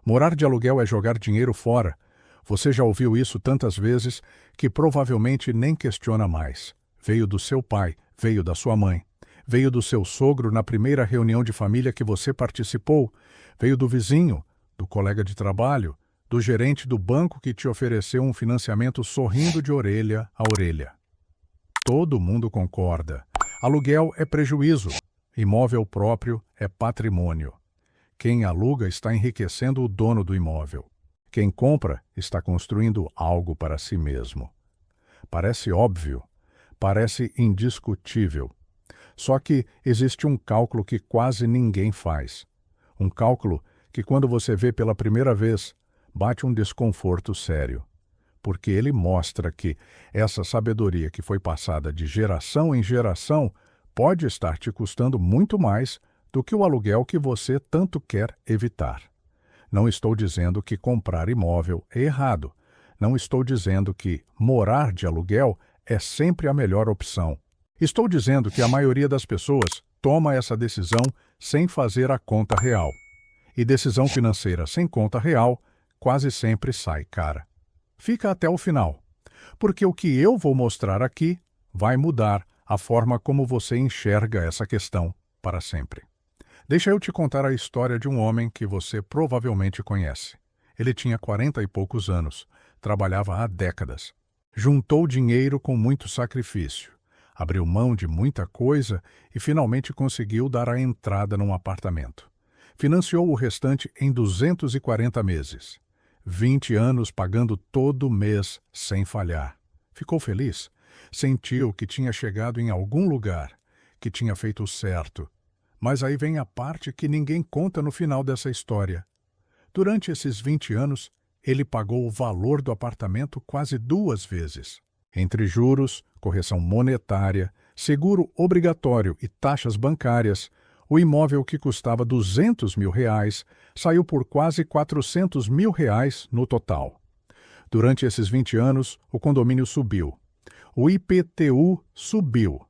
Morar de aluguel é jogar dinheiro fora. Você já ouviu isso tantas vezes que provavelmente nem questiona mais. Veio do seu pai, veio da sua mãe, veio do seu sogro na primeira reunião de família que você participou, veio do vizinho, do colega de trabalho, do gerente do banco que te ofereceu um financiamento sorrindo de orelha a orelha. Todo mundo concorda. Aluguel é prejuízo. Imóvel próprio é patrimônio. Quem aluga está enriquecendo o dono do imóvel. Quem compra está construindo algo para si mesmo. Parece óbvio, parece indiscutível. Só que existe um cálculo que quase ninguém faz. Um cálculo que, quando você vê pela primeira vez, bate um desconforto sério. Porque ele mostra que essa sabedoria que foi passada de geração em geração pode estar te custando muito mais do que o aluguel que você tanto quer evitar. Não estou dizendo que comprar imóvel é errado. Não estou dizendo que morar de aluguel é sempre a melhor opção. Estou dizendo que a maioria das pessoas toma essa decisão sem fazer a conta real. E decisão financeira sem conta real quase sempre sai cara. Fica até o final, porque o que eu vou mostrar aqui vai mudar a forma como você enxerga essa questão para sempre. Deixa eu te contar a história de um homem que você provavelmente conhece. Ele tinha 40 e poucos anos, trabalhava há décadas. Juntou dinheiro com muito sacrifício, abriu mão de muita coisa e finalmente conseguiu dar a entrada num apartamento. Financiou o restante em 240 meses. 20 anos pagando todo mês sem falhar. Ficou feliz? Sentiu que tinha chegado em algum lugar, que tinha feito certo. Mas aí vem a parte que ninguém conta no final dessa história. Durante esses 20 anos, ele pagou o valor do apartamento quase 2 vezes. Entre juros, correção monetária, seguro obrigatório e taxas bancárias, o imóvel que custava R$200 mil saiu por quase R$400 mil no total. Durante esses 20 anos, o condomínio subiu. O IPTU subiu.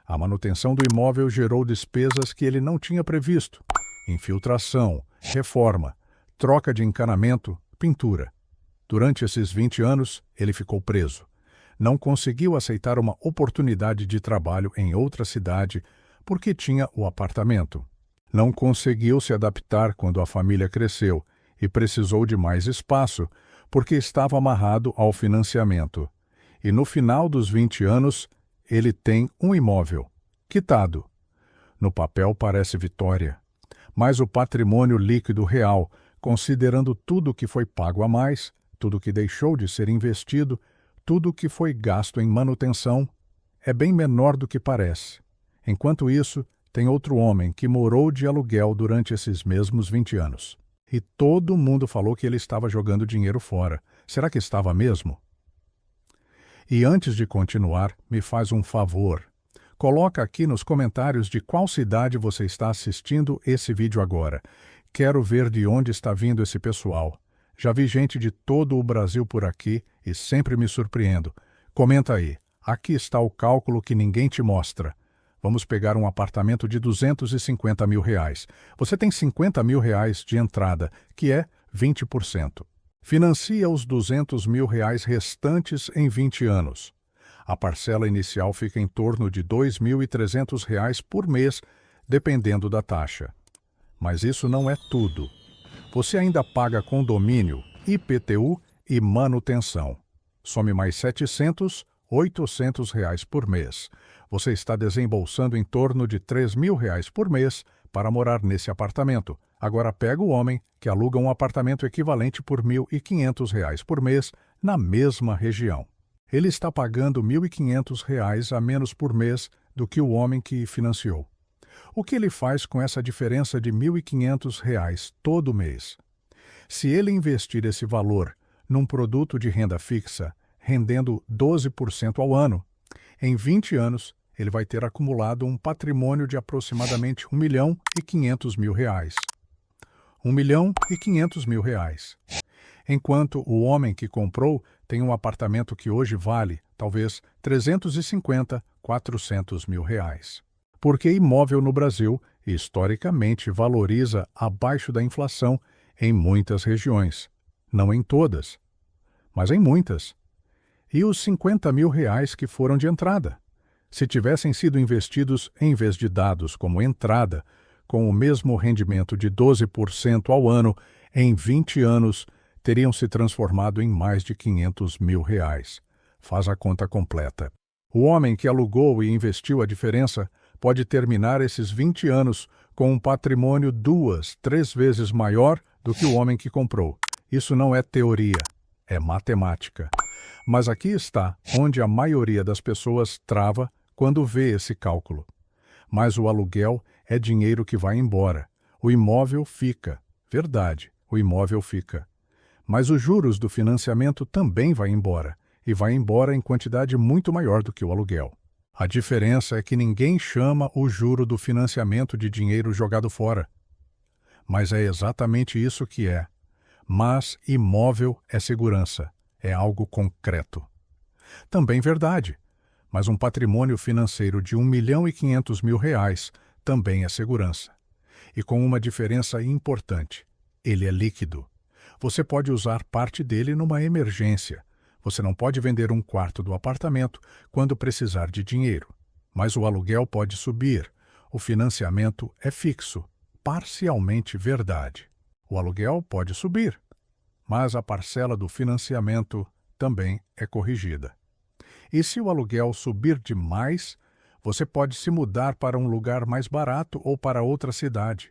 A manutenção do imóvel gerou despesas que ele não tinha previsto. Infiltração, reforma, troca de encanamento, pintura. Durante esses 20 anos, ele ficou preso. Não conseguiu aceitar uma oportunidade de trabalho em outra cidade porque tinha o apartamento. Não conseguiu se adaptar quando a família cresceu e precisou de mais espaço porque estava amarrado ao financiamento. E no final dos 20 anos, ele tem um imóvel, quitado. No papel parece vitória, mas o patrimônio líquido real, considerando tudo que foi pago a mais, tudo que deixou de ser investido, tudo que foi gasto em manutenção, é bem menor do que parece. Enquanto isso, tem outro homem que morou de aluguel durante esses mesmos 20 anos. E todo mundo falou que ele estava jogando dinheiro fora. Será que estava mesmo? E antes de continuar, me faz um favor. Coloca aqui nos comentários de qual cidade você está assistindo esse vídeo agora. Quero ver de onde está vindo esse pessoal. Já vi gente de todo o Brasil por aqui e sempre me surpreendo. Comenta aí. Aqui está o cálculo que ninguém te mostra. Vamos pegar um apartamento de R$250 mil. Você tem R$50 mil de entrada, que é 20%. Financia os R$200 mil restantes em 20 anos. A parcela inicial fica em torno de R$2.300 por mês, dependendo da taxa. Mas isso não é tudo. Você ainda paga condomínio, IPTU e manutenção. Some mais R$700, R$800 por mês. Você está desembolsando em torno de R$3.000 por mês para morar nesse apartamento. Agora pega o homem que aluga um apartamento equivalente por R$1.500 por mês na mesma região. Ele está pagando R$1.500 a menos por mês do que o homem que financiou. O que ele faz com essa diferença de R$1.500 todo mês? Se ele investir esse valor num produto de renda fixa, rendendo 12% ao ano, em 20 anos ele vai ter acumulado um patrimônio de aproximadamente R$1.500.000. R$1.500.000. Enquanto o homem que comprou tem um apartamento que hoje vale, talvez, R$350, R$400 mil. Porque imóvel no Brasil, historicamente, valoriza abaixo da inflação em muitas regiões. Não em todas, mas em muitas. E os R$ 50.000 que foram de entrada? Se tivessem sido investidos em vez de dados como entrada, com o mesmo rendimento de 12% ao ano, em 20 anos, teriam se transformado em mais de R$ 500.000. Faz a conta completa. O homem que alugou e investiu a diferença pode terminar esses 20 anos com um patrimônio 2, 3 vezes maior do que o homem que comprou. Isso não é teoria, é matemática. Mas aqui está onde a maioria das pessoas trava quando vê esse cálculo. Mas o aluguel é dinheiro que vai embora. O imóvel fica. Verdade, o imóvel fica. Mas os juros do financiamento também vai embora. E vai embora em quantidade muito maior do que o aluguel. A diferença é que ninguém chama o juro do financiamento de dinheiro jogado fora. Mas é exatamente isso que é. Mas imóvel é segurança, é algo concreto. Também verdade, mas um patrimônio financeiro de R$ 1.500.000 também é segurança. E com uma diferença importante, ele é líquido. Você pode usar parte dele numa emergência. Você não pode vender um quarto do apartamento quando precisar de dinheiro. Mas o aluguel pode subir. O financiamento é fixo, parcialmente verdade. O aluguel pode subir, mas a parcela do financiamento também é corrigida. E se o aluguel subir demais, você pode se mudar para um lugar mais barato ou para outra cidade.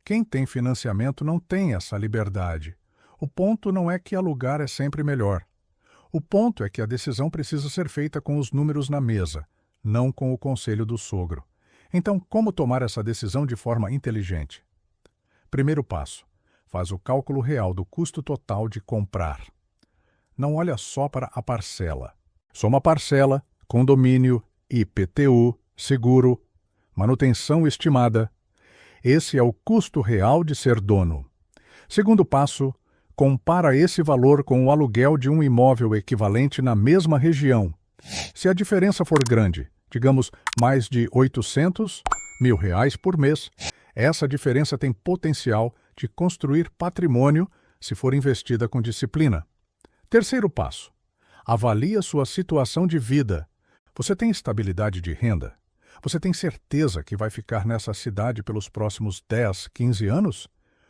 Quem tem financiamento não tem essa liberdade. O ponto não é que alugar é sempre melhor. O ponto é que a decisão precisa ser feita com os números na mesa, não com o conselho do sogro. Então, como tomar essa decisão de forma inteligente? Primeiro passo: faz o cálculo real do custo total de comprar. Não olha só para a parcela. Soma parcela, condomínio, IPTU, seguro, manutenção estimada. Esse é o custo real de ser dono. Segundo passo: compara esse valor com o aluguel de um imóvel equivalente na mesma região. Se a diferença for grande, digamos mais de R$ 800.000 por mês, essa diferença tem potencial de construir patrimônio se for investida com disciplina. Terceiro passo: avalie sua situação de vida. Você tem estabilidade de renda? Você tem certeza que vai ficar nessa cidade pelos próximos 10, 15 anos?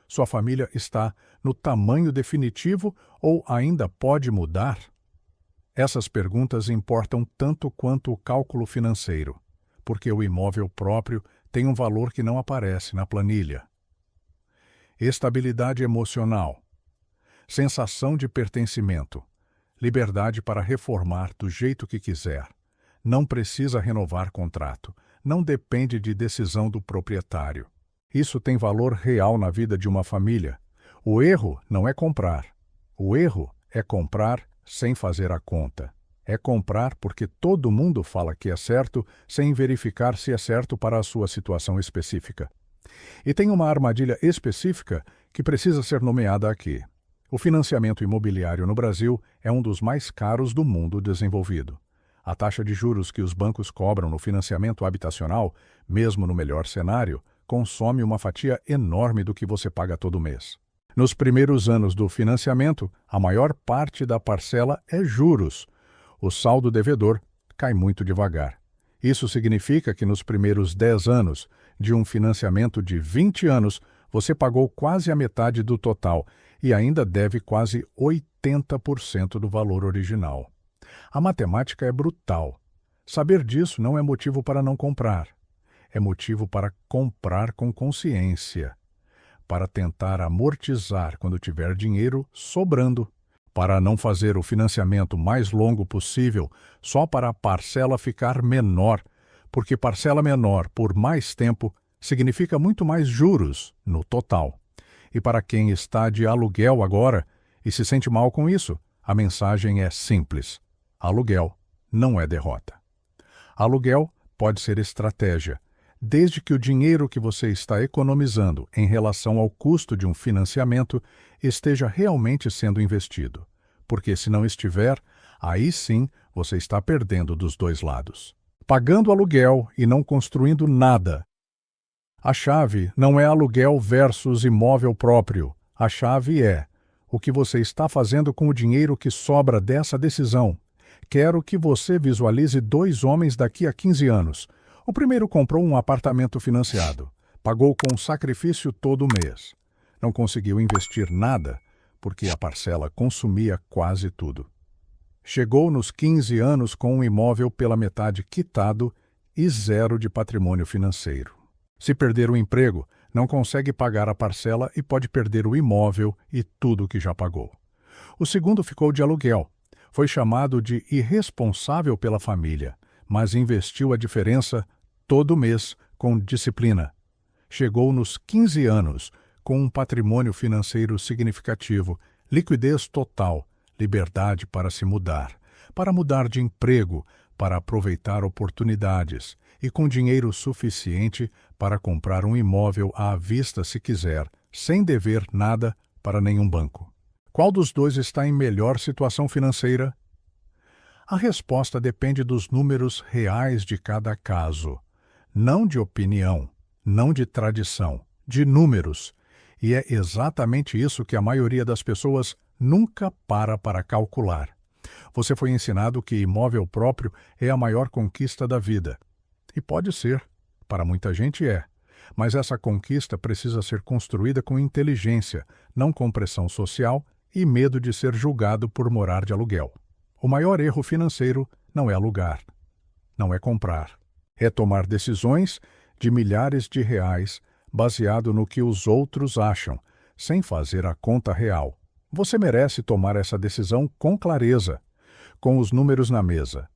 Sua família está no tamanho definitivo ou ainda pode mudar? Essas perguntas importam tanto quanto o cálculo financeiro, porque o imóvel próprio tem um valor que não aparece na planilha. Estabilidade emocional, sensação de pertencimento, liberdade para reformar do jeito que quiser. Não precisa renovar contrato, não depende de decisão do proprietário. Isso tem valor real na vida de uma família. O erro não é comprar. O erro é comprar sem fazer a conta. É comprar porque todo mundo fala que é certo, sem verificar se é certo para a sua situação específica. E tem uma armadilha específica que precisa ser nomeada aqui. O financiamento imobiliário no Brasil é um dos mais caros do mundo desenvolvido. A taxa de juros que os bancos cobram no financiamento habitacional, mesmo no melhor cenário, consome uma fatia enorme do que você paga todo mês. Nos primeiros anos do financiamento, a maior parte da parcela é juros. O saldo devedor cai muito devagar. Isso significa que nos primeiros 10 anos de um financiamento de 20 anos, você pagou quase a metade do total e ainda deve quase 80% do valor original. A matemática é brutal. Saber disso não é motivo para não comprar. É motivo para comprar com consciência, para tentar amortizar quando tiver dinheiro sobrando, para não fazer o financiamento mais longo possível só para a parcela ficar menor, porque parcela menor por mais tempo significa muito mais juros no total. E para quem está de aluguel agora e se sente mal com isso, a mensagem é simples: aluguel não é derrota. Aluguel pode ser estratégia, desde que o dinheiro que você está economizando em relação ao custo de um financiamento esteja realmente sendo investido. Porque se não estiver, aí sim você está perdendo dos dois lados. Pagando aluguel e não construindo nada. A chave não é aluguel versus imóvel próprio. A chave é: o que você está fazendo com o dinheiro que sobra dessa decisão? Quero que você visualize 2 homens daqui a 15 anos. O primeiro comprou um apartamento financiado. Pagou com sacrifício todo mês. Não conseguiu investir nada, porque a parcela consumia quase tudo. Chegou nos 15 anos com um imóvel pela metade quitado e 0 de patrimônio financeiro. Se perder o emprego, não consegue pagar a parcela e pode perder o imóvel e tudo que já pagou. O segundo ficou de aluguel. Foi chamado de irresponsável pela família, mas investiu a diferença todo mês com disciplina. Chegou nos 15 anos com um patrimônio financeiro significativo, liquidez total, liberdade para se mudar, para mudar de emprego, para aproveitar oportunidades e com dinheiro suficiente para comprar um imóvel à vista se quiser, sem dever nada para nenhum banco. Qual dos dois está em melhor situação financeira? A resposta depende dos números reais de cada caso, não de opinião, não de tradição, de números. E é exatamente isso que a maioria das pessoas nunca para calcular. Você foi ensinado que imóvel próprio é a maior conquista da vida. E pode ser, para muita gente é. Mas essa conquista precisa ser construída com inteligência, não com pressão social e medo de ser julgado por morar de aluguel. O maior erro financeiro não é alugar, não é comprar. É tomar decisões de milhares de reais baseado no que os outros acham, sem fazer a conta real. Você merece tomar essa decisão com clareza, com os números na mesa,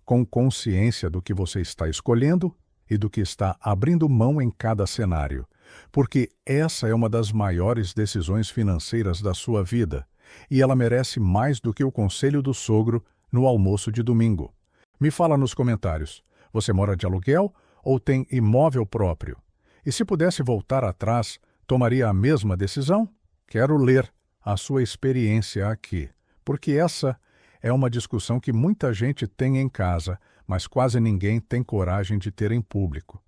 com consciência do que você está escolhendo e do que está abrindo mão em cada cenário, porque essa é uma das maiores decisões financeiras da sua vida, e ela merece mais do que o conselho do sogro no almoço de domingo. Me fala nos comentários, você mora de aluguel ou tem imóvel próprio? E se pudesse voltar atrás, tomaria a mesma decisão? Quero ler a sua experiência aqui, porque essa é uma discussão que muita gente tem em casa, mas quase ninguém tem coragem de ter em público.